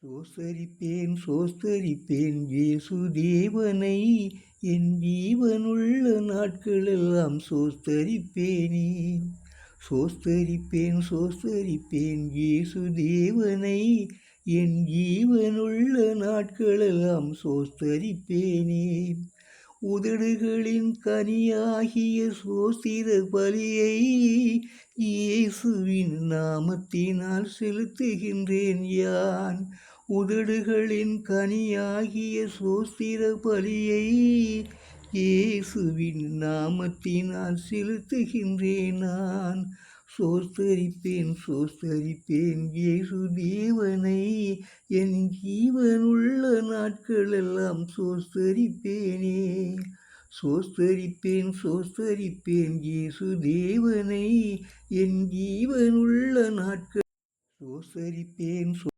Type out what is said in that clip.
சோஸ்தரிப்பேன் சோஸ்தரிப்பேன் இயேசுதேவனை என் ஜீவனுள்ள நாட்களெல்லாம் சோஸ்தரிப்பேனே. சோஸ்தரிப்பேன் சோஸ்தரிப்பேன் இயேசுதேவனை என் ஜீவனுள்ள நாட்களெல்லாம் சோஸ்தரிப்பேனே. உதடுகளின் கனியாகிய சோஸ்திர பலியை இயேசுவின் நாமத்தினால் செலுத்துகின்றேன் யான். உதடுகளின் கனியாகிய சோஸ்திர பலியை இயேசுவின் நாமத்தினால் செலுத்துகின்றேன் நான். சோஸ்தரிப்பேன் சோஸ்தரிப்பேன் இயேசுதேவனை என் ஜீவனுள்ள நாட்களெல்லாம் சோஸ்தரிப்பேனே. சோஸ்தரிப்பேன் சோஸ்தரிப்பேன் இயேசுதேவனை என் ஜீவனுள்ள நாட்கள் சோஸ்தரிப்பேன்.